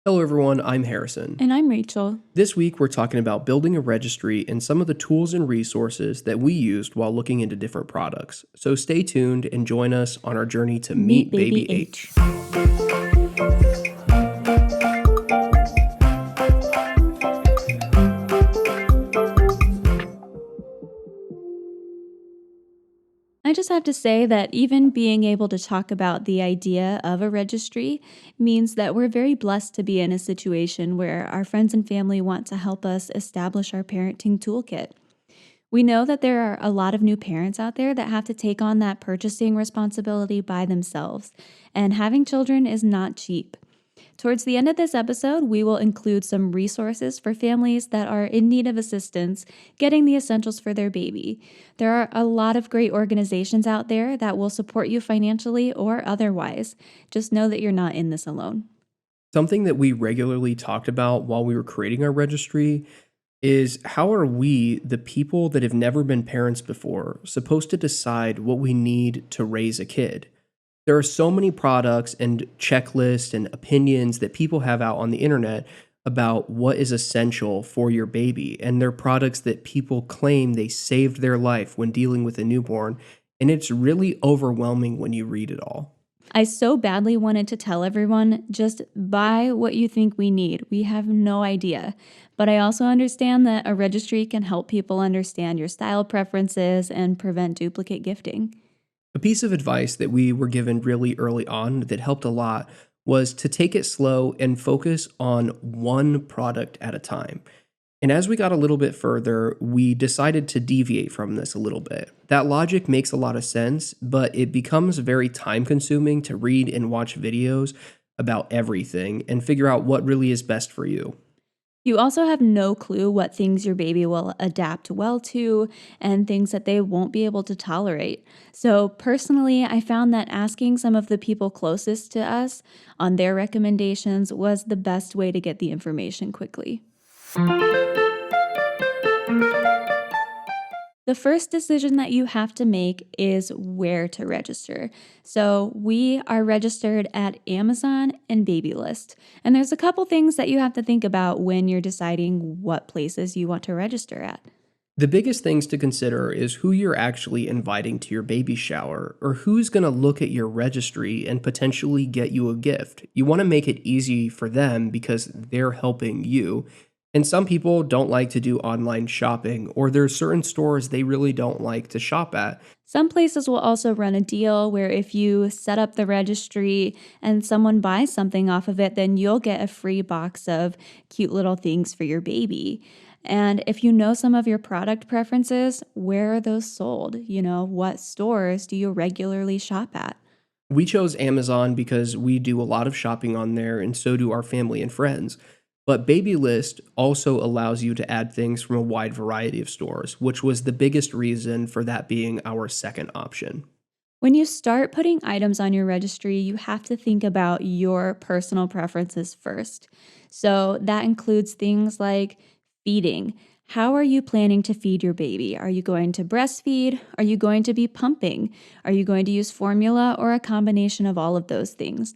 Hello, everyone. I'm Harrison. And I'm Rachel. This week, we're talking about building a registry and some of the tools and resources that we used while looking into different products. So stay tuned and join us on our journey to Meet meet Baby Baby H. H. I just have to say that even being able to talk about the idea of a registry means that we're very blessed to be in a situation where our friends and family want to help us establish our parenting toolkit. We know that there are a lot of new parents out there that have to take on that purchasing responsibility by themselves, and having children is not cheap. Towards the end of this episode, we will include some resources for families that are in need of assistance getting the essentials for their baby. There are a lot of great organizations out there that will support you financially or otherwise. Just know that you're not in this alone. Something that we regularly talked about while we were creating our registry is how are we, the people that have never been parents before, supposed to decide what we need to raise a kid? There are so many products and checklists and opinions that people have out on the internet about what is essential for your baby. And they're products that people claim they saved their life when dealing with a newborn. And it's really overwhelming when you read it all. I so badly wanted to tell everyone, just buy what you think we need. We have no idea. But I also understand that a registry can help people understand your style preferences and prevent duplicate gifting. A piece of advice that we were given really early on that helped a lot was to take it slow and focus on one product at a time. And as we got a little bit further, we decided to deviate from this a little bit. That logic makes a lot of sense, but it becomes very time consuming to read and watch videos about everything and figure out what really is best for you. You also have no clue what things your baby will adapt well to and things that they won't be able to tolerate. So, personally, I found that asking some of the people closest to us on their recommendations was the best way to get the information quickly. The first decision that you have to make is where to register. So, we are registered at Amazon and Babylist. And there's a couple things that you have to think about when you're deciding what places you want to register at. The biggest things to consider is who you're actually inviting to your baby shower, or who's going to look at your registry and potentially get you a gift. You want to make it easy for them because they're helping you. And some people don't like to do online shopping, or there's certain stores they really don't like to shop at. Some places will also run a deal where if you set up the registry and someone buys something off of it, then you'll get a free box of cute little things for your baby. And if you know some of your product preferences, where are those sold? What stores do you regularly shop at? We chose Amazon because we do a lot of shopping on there, and so do our family and friends. But Babylist also allows you to add things from a wide variety of stores, which was the biggest reason for that being our second option. When you start putting items on your registry, you have to think about your personal preferences first. So that includes things like feeding. How are you planning to feed your baby? Are you going to breastfeed? Are you going to be pumping? Are you going to use formula or a combination of all of those things?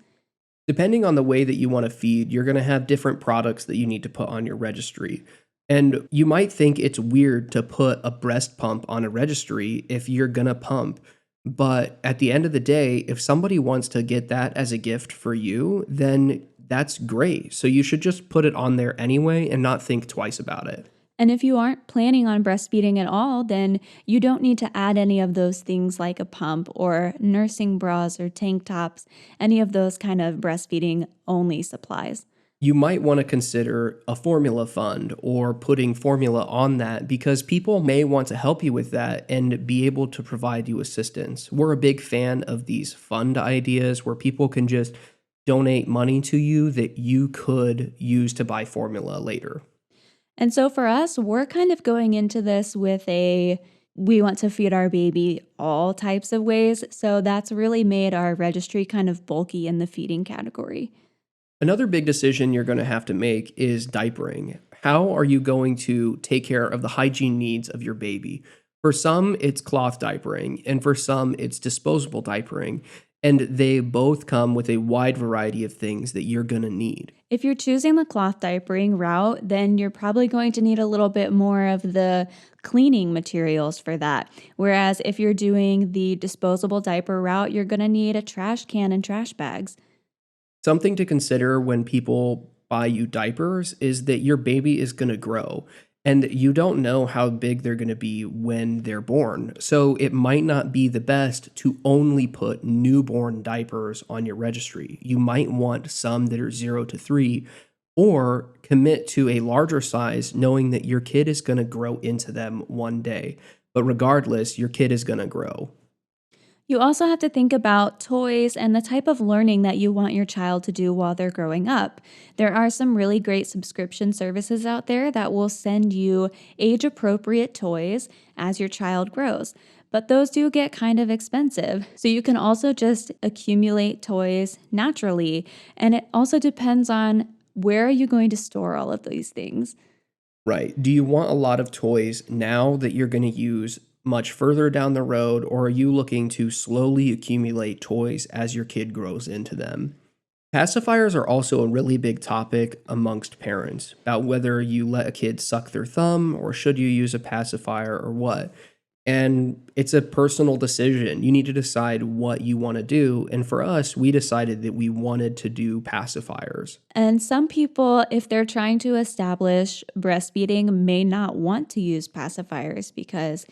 Depending on the way that you want to feed, you're going to have different products that you need to put on your registry. And you might think it's weird to put a breast pump on a registry if you're going to pump. But at the end of the day, if somebody wants to get that as a gift for you, then that's great. So you should just put it on there anyway and not think twice about it. And if you aren't planning on breastfeeding at all, then you don't need to add any of those things like a pump or nursing bras or tank tops, any of those kind of breastfeeding only supplies. You might want to consider a formula fund or putting formula on that because people may want to help you with that and be able to provide you assistance. We're a big fan of these fund ideas where people can just donate money to you that you could use to buy formula later. And so for us, we're kind of going into this with we want to feed our baby all types of ways. So that's really made our registry kind of bulky in the feeding category. Another big decision you're going to have to make is diapering. How are you going to take care of the hygiene needs of your baby? For some, it's cloth diapering, and for some, it's disposable diapering. and they both come with a wide variety of things that you're going to need. If you're choosing the cloth diapering route, then you're probably going to need a little bit more of the cleaning materials for that. Whereas if you're doing the disposable diaper route, you're going to need a trash can and trash bags. Something to consider when people buy you diapers is that your baby is going to grow and you don't know how big they're going to be when they're born. So it might not be the best to only put newborn diapers on your registry. You might want some that are 0 to 3 or commit to a larger size knowing that your kid is going to grow into them one day. But regardless, your kid is going to grow. You also have to think about toys and the type of learning that you want your child to do while they're growing up. There are some really great subscription services out there that will send you age appropriate toys as your child grows. But those do get kind of expensive. So you can also just accumulate toys naturally. And it also depends on where are you going to store all of these things. Right. Do you want a lot of toys now that you're going to use much further down the road, or are you looking to slowly accumulate toys as your kid grows into them? Pacifiers are also a really big topic amongst parents about whether you let a kid suck their thumb or should you use a pacifier or what. And it's a personal decision. You need to decide what you want to do. And for us, we decided that we wanted to do pacifiers. And some people, if they're trying to establish breastfeeding, may not want to use pacifiers because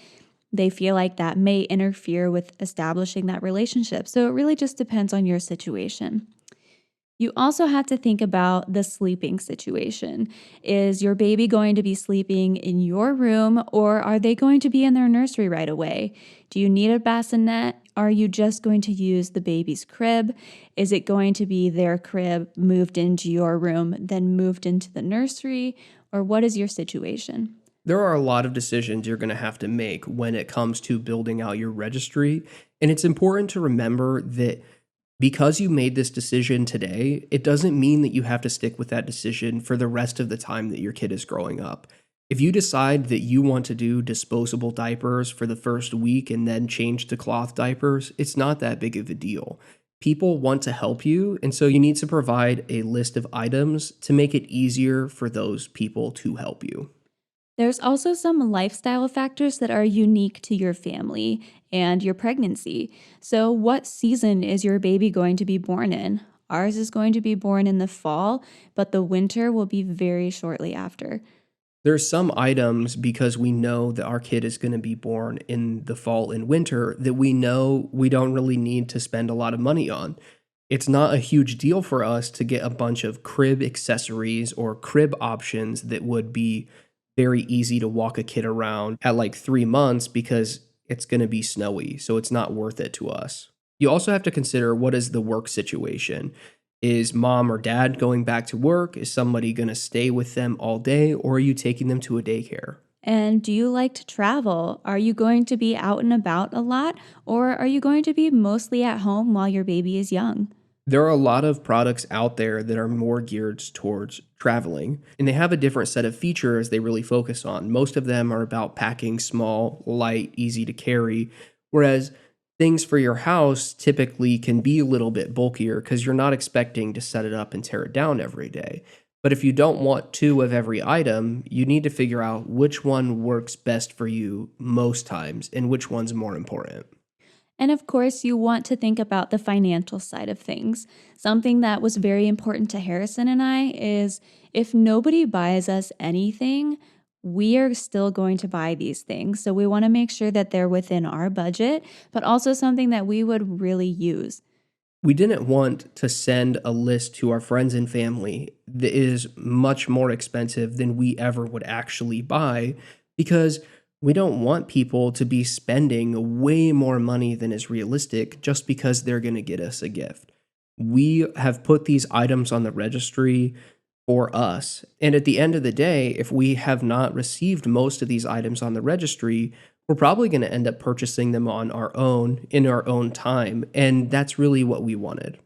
they feel like that may interfere with establishing that relationship. So it really just depends on your situation. You also have to think about the sleeping situation. Is your baby going to be sleeping in your room or are they going to be in their nursery right away? Do you need a bassinet? Are you just going to use the baby's crib? Is it going to be their crib moved into your room, then moved into the nursery? Or what is your situation? There are a lot of decisions you're going to have to make when it comes to building out your registry. And it's important to remember that because you made this decision today, it doesn't mean that you have to stick with that decision for the rest of the time that your kid is growing up. If you decide that you want to do disposable diapers for the first week and then change to cloth diapers, it's not that big of a deal. People want to help you, and so you need to provide a list of items to make it easier for those people to help you. There's also some lifestyle factors that are unique to your family and your pregnancy. So, what season is your baby going to be born in? Ours is going to be born in the fall, but the winter will be very shortly after. There's some items because we know that our kid is going to be born in the fall and winter that we know we don't really need to spend a lot of money on. It's not a huge deal for us to get a bunch of crib accessories or crib options that would be very easy to walk a kid around at like 3 months because it's going to be snowy. So it's not worth it to us. You also have to consider what is the work situation. Is mom or dad going back to work? Is somebody going to stay with them all day? Or are you taking them to a daycare? And do you like to travel? Are you going to be out and about a lot, or are you going to be mostly at home while your baby is young? There are a lot of products out there that are more geared towards traveling, and they have a different set of features they really focus on. Most of them are about packing small, light, easy to carry, whereas things for your house typically can be a little bit bulkier because you're not expecting to set it up and tear it down every day. But if you don't want two of every item, you need to figure out which one works best for you most times and which one's more important. And of course, you want to think about the financial side of things. Something that was very important to Harrison and I is if nobody buys us anything, we are still going to buy these things. So we want to make sure that they're within our budget, but also something that we would really use. We didn't want to send a list to our friends and family that is much more expensive than we ever would actually buy because we don't want people to be spending way more money than is realistic just because they're going to get us a gift. We have put these items on the registry for us. And at the end of the day, if we have not received most of these items on the registry, we're probably going to end up purchasing them on our own in our own time. And that's really what we wanted.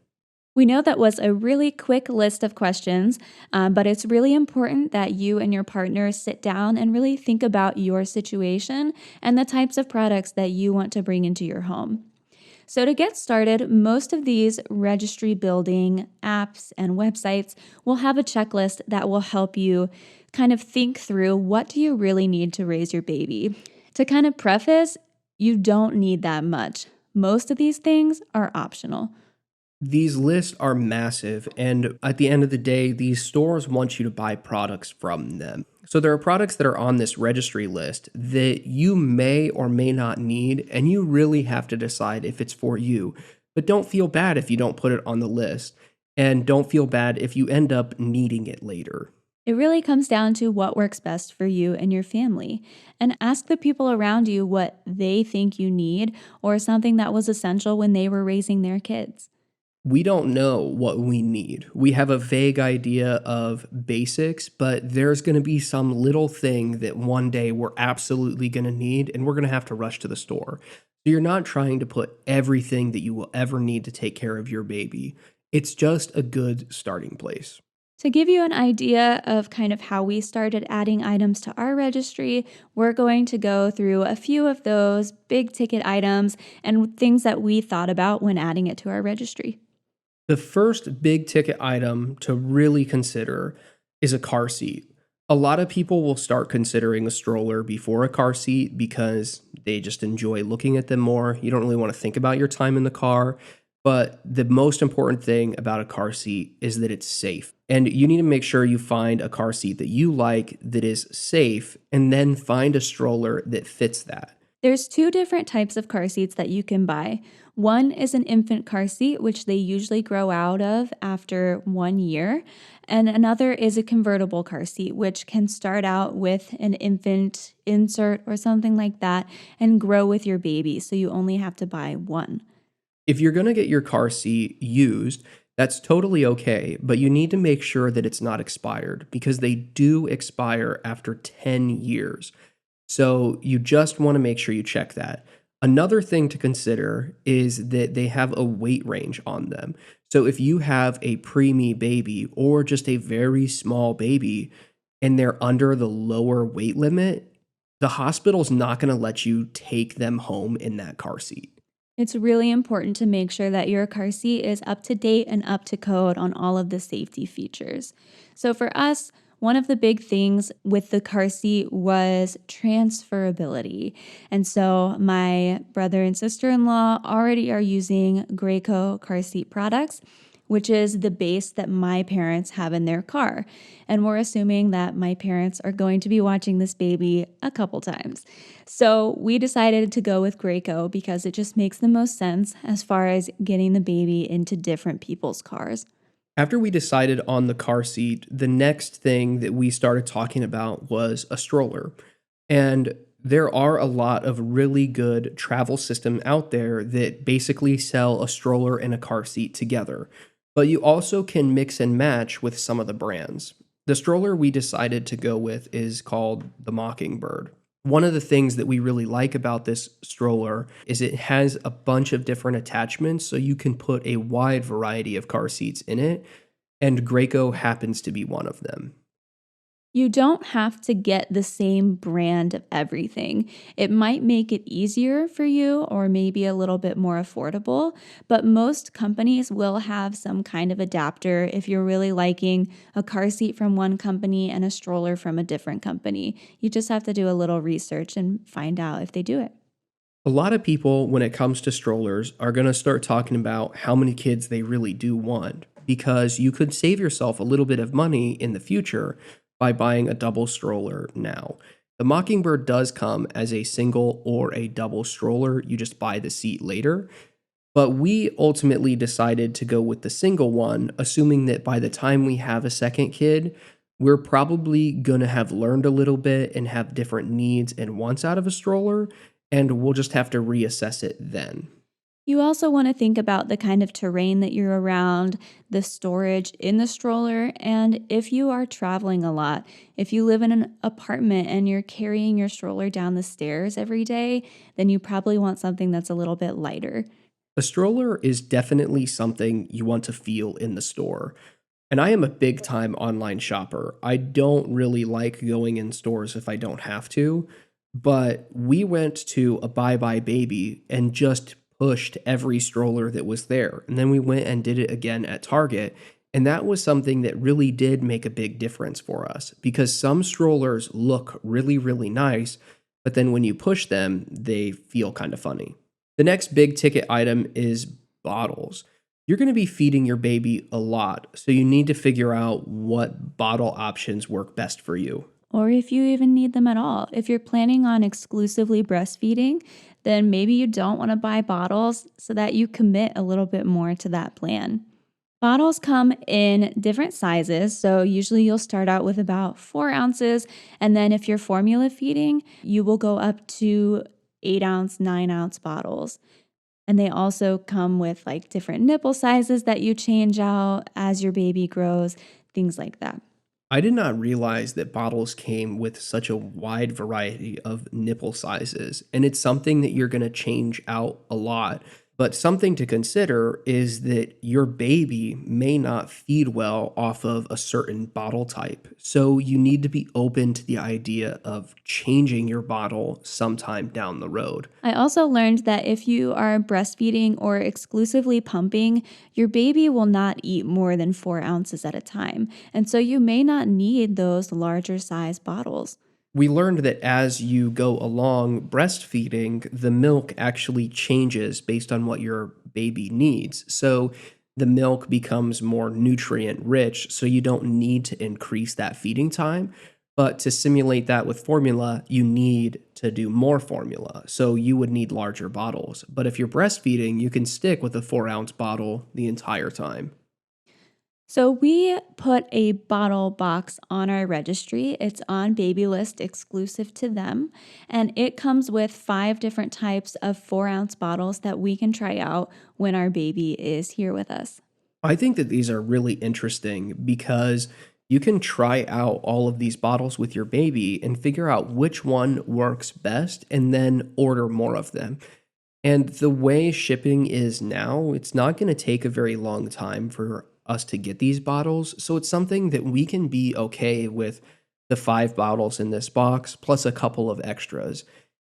We know that was a really quick list of questions, but it's really important that you and your partner sit down and really think about your situation and the types of products that you want to bring into your home. So, to get started, most of these registry building apps and websites will have a checklist that will help you kind of think through what do you really need to raise your baby. To kind of preface, you don't need that much. Most of these things are optional. These lists are massive, and at the end of the day, these stores want you to buy products from them. So there are products that are on this registry list that you may or may not need, and you really have to decide if it's for you. But don't feel bad if you don't put it on the list, and don't feel bad if you end up needing it later. It really comes down to what works best for you and your family. And ask the people around you what they think you need or something that was essential when they were raising their kids. We don't know what we need. We have a vague idea of basics, but there's going to be some little thing that one day we're absolutely going to need, and we're going to have to rush to the store. So you're not trying to put everything that you will ever need to take care of your baby. It's just a good starting place. To give you an idea of kind of how we started adding items to our registry, we're going to go through a few of those big ticket items and things that we thought about when adding it to our registry. The first big ticket item to really consider is a car seat. A lot of people will start considering a stroller before a car seat because they just enjoy looking at them more. You don't really want to think about your time in the car. But the most important thing about a car seat is that it's safe. And you need to make sure you find a car seat that you like that is safe, and then find a stroller that fits that. There's two different types of car seats that you can buy. One is an infant car seat, which they usually grow out of after 1 year. And another is a convertible car seat, which can start out with an infant insert or something like that and grow with your baby. So you only have to buy one. If you're going to get your car seat used, that's totally okay, but you need to make sure that it's not expired because they do expire after 10 years. So you just want to make sure you check that. Another thing to consider is that they have a weight range on them. So if you have a preemie baby or just a very small baby and they're under the lower weight limit, the hospital's not going to let you take them home in that car seat. It's really important to make sure that your car seat is up to date and up to code on all of the safety features. So for us, one of the big things with the car seat was transferability. And so my brother and sister-in-law already are using Graco car seat products, which is the base that my parents have in their car. And we're assuming that my parents are going to be watching this baby a couple times. So we decided to go with Graco because it just makes the most sense as far as getting the baby into different people's cars. After we decided on the car seat, the next thing that we started talking about was a stroller. And there are a lot of really good travel systems out there that basically sell a stroller and a car seat together. But you also can mix and match with some of the brands. The stroller we decided to go with is called the Mockingbird. One of the things that we really like about this stroller is it has a bunch of different attachments, so you can put a wide variety of car seats in it, and Graco happens to be one of them. You don't have to get the same brand of everything. It might make it easier for you or maybe a little bit more affordable, but most companies will have some kind of adapter if you're really liking a car seat from one company and a stroller from a different company. You just have to do a little research and find out if they do it. A lot of people, when it comes to strollers, are going to start talking about how many kids they really do want because you could save yourself a little bit of money in the future by buying a double stroller now. The Mockingbird does come as a single or a double stroller. You just buy the seat later. But we ultimately decided to go with the single one, assuming that by the time we have a second kid, we're probably going to have learned a little bit and have different needs and wants out of a stroller, and we'll just have to reassess it then. You also want to think about the kind of terrain that you're around, the storage in the stroller, and if you are traveling a lot. If you live in an apartment and you're carrying your stroller down the stairs every day, then you probably want something that's a little bit lighter. A stroller is definitely something you want to feel in the store. And I am a big time online shopper. I don't really like going in stores if I don't have to, but we went to a Bye Bye Baby and just pushed every stroller that was there. And then we went and did it again at Target. And that was something that really did make a big difference for us because some strollers look really, really nice, but then when you push them, they feel kind of funny. The next big ticket item is bottles. You're going to be feeding your baby a lot, so you need to figure out what bottle options work best for you. Or if you even need them at all. If you're planning on exclusively breastfeeding, then maybe you don't want to buy bottles so that you commit a little bit more to that plan. Bottles come in different sizes, so usually you'll start out with about 4 ounces, and then if you're formula feeding, you will go up to 8 ounce, 9 ounce bottles. And they also come with like different nipple sizes that you change out as your baby grows, things like that. I did not realize that bottles came with such a wide variety of nipple sizes, and it's something that you're going to change out a lot. But something to consider is that your baby may not feed well off of a certain bottle type. So you need to be open to the idea of changing your bottle sometime down the road. I also learned that if you are breastfeeding or exclusively pumping, your baby will not eat more than 4 ounces at a time. And so you may not need those larger size bottles. We learned that as you go along breastfeeding, the milk actually changes based on what your baby needs. So the milk becomes more nutrient rich, so you don't need to increase that feeding time. But to simulate that with formula, you need to do more formula. So you would need larger bottles. But if you're breastfeeding, you can stick with a 4 ounce bottle the entire time. So we put a bottle box on our registry. It's on Baby List exclusive to them. And it comes with 5 different types of 4 ounce bottles that we can try out when our baby is here with us. I think that these are really interesting because you can try out all of these bottles with your baby and figure out which one works best and then order more of them. And the way shipping is now, it's not going to take a very long time for us to get these bottles. So it's something that we can be okay with the 5 bottles in this box plus a couple of extras.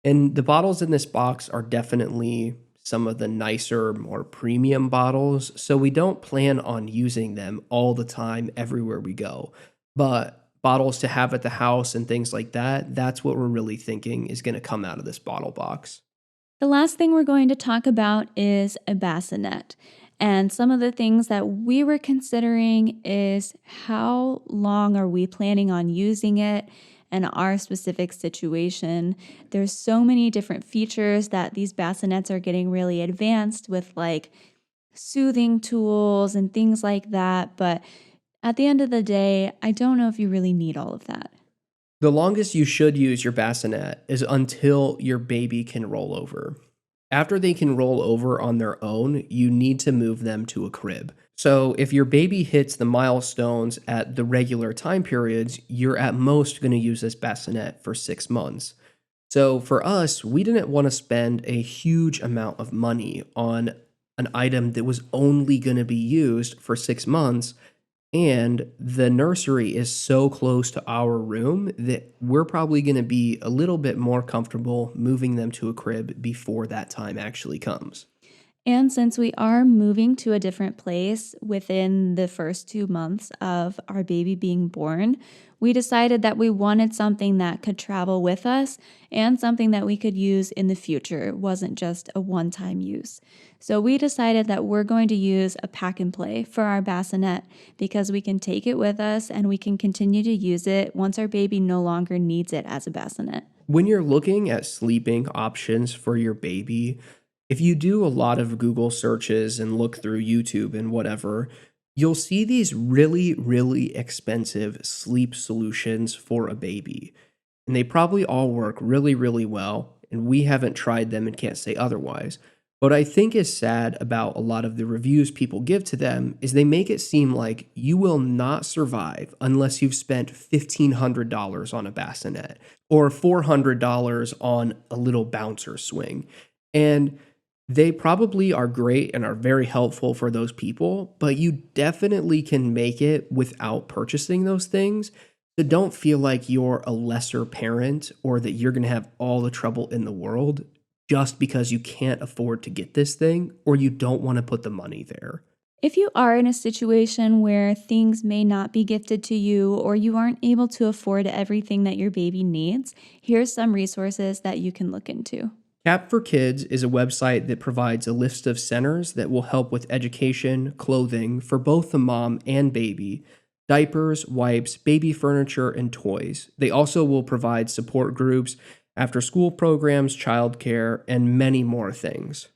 And the bottles in this box are definitely some of the nicer, more premium bottles. So we don't plan on using them all the time everywhere we go. But bottles to have at the house and things like that, that's what we're really thinking is going to come out of this bottle box. The last thing we're going to talk about is a bassinet. And some of the things that we were considering is how long are we planning on using it and our specific situation. There's so many different features that these bassinets are getting really advanced with, like soothing tools and things like that. But at the end of the day, I don't know if you really need all of that. The longest you should use your bassinet is until your baby can roll over. After they can roll over on their own, you need to move them to a crib. So if your baby hits the milestones at the regular time periods, you're at most going to use this bassinet for 6 months. So for us, we didn't want to spend a huge amount of money on an item that was only going to be used for 6 months. And the nursery is so close to our room that we're probably going to be a little bit more comfortable moving them to a crib before that time actually comes. And since we are moving to a different place within the first 2 months of our baby being born, we decided that we wanted something that could travel with us and something that we could use in the future. It wasn't just a one time use. So we decided that we're going to use a pack and play for our bassinet because we can take it with us and we can continue to use it once our baby no longer needs it as a bassinet. When you're looking at sleeping options for your baby, if you do a lot of Google searches and look through YouTube and whatever, you'll see these really, really expensive sleep solutions for a baby. And they probably all work really, really well. And we haven't tried them and can't say otherwise. What I think is sad about a lot of the reviews people give to them is they make it seem like you will not survive unless you've spent $1,500 on a bassinet or $400 on a little bouncer swing. And they probably are great and are very helpful for those people, but you definitely can make it without purchasing those things. So don't feel like you're a lesser parent or that you're going to have all the trouble in the world. just because you can't afford to get this thing or you don't want to put the money there. If you are in a situation where things may not be gifted to you or you aren't able to afford everything that your baby needs, here's some resources that you can look into. Cap for Kids is a website that provides a list of centers that will help with education, clothing for both the mom and baby, diapers, wipes, baby furniture, and toys. They also will provide support groups, after school programs, childcare, and many more things.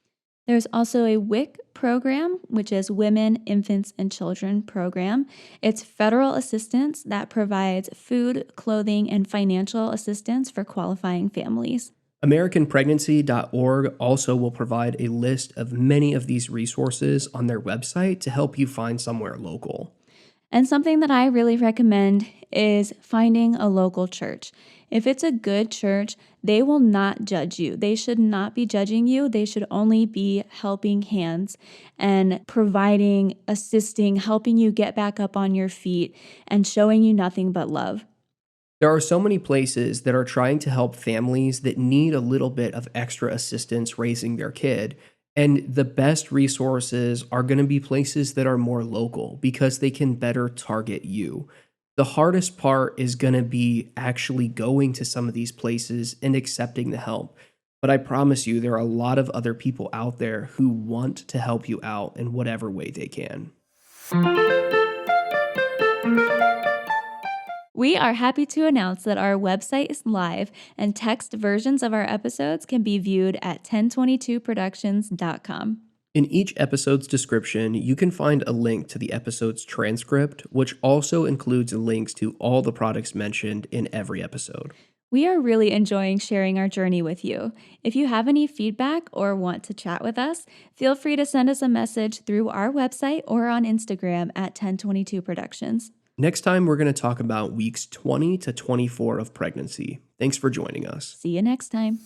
There's also a WIC program, which is Women, Infants, and Children program. It's federal assistance that provides food, clothing, and financial assistance for qualifying families. AmericanPregnancy.org also will provide a list of many of these resources on their website to help you find somewhere local. And something that I really recommend is finding a local church. If it's a good church, they will not judge you. They should not be judging you. They should only be helping hands and providing, assisting, helping you get back up on your feet and showing you nothing but love. There are so many places that are trying to help families that need a little bit of extra assistance raising their kid. And the best resources are going to be places that are more local because they can better target you. The hardest part is going to be actually going to some of these places and accepting the help. But I promise you, there are a lot of other people out there who want to help you out in whatever way they can. We are happy to announce that our website is live and text versions of our episodes can be viewed at 1022productions.com. In each episode's description, you can find a link to the episode's transcript, which also includes links to all the products mentioned in every episode. We are really enjoying sharing our journey with you. If you have any feedback or want to chat with us, feel free to send us a message through our website or on Instagram at 1022productions. Next time, we're going to talk about weeks 20 to 24 of pregnancy. Thanks for joining us. See you next time.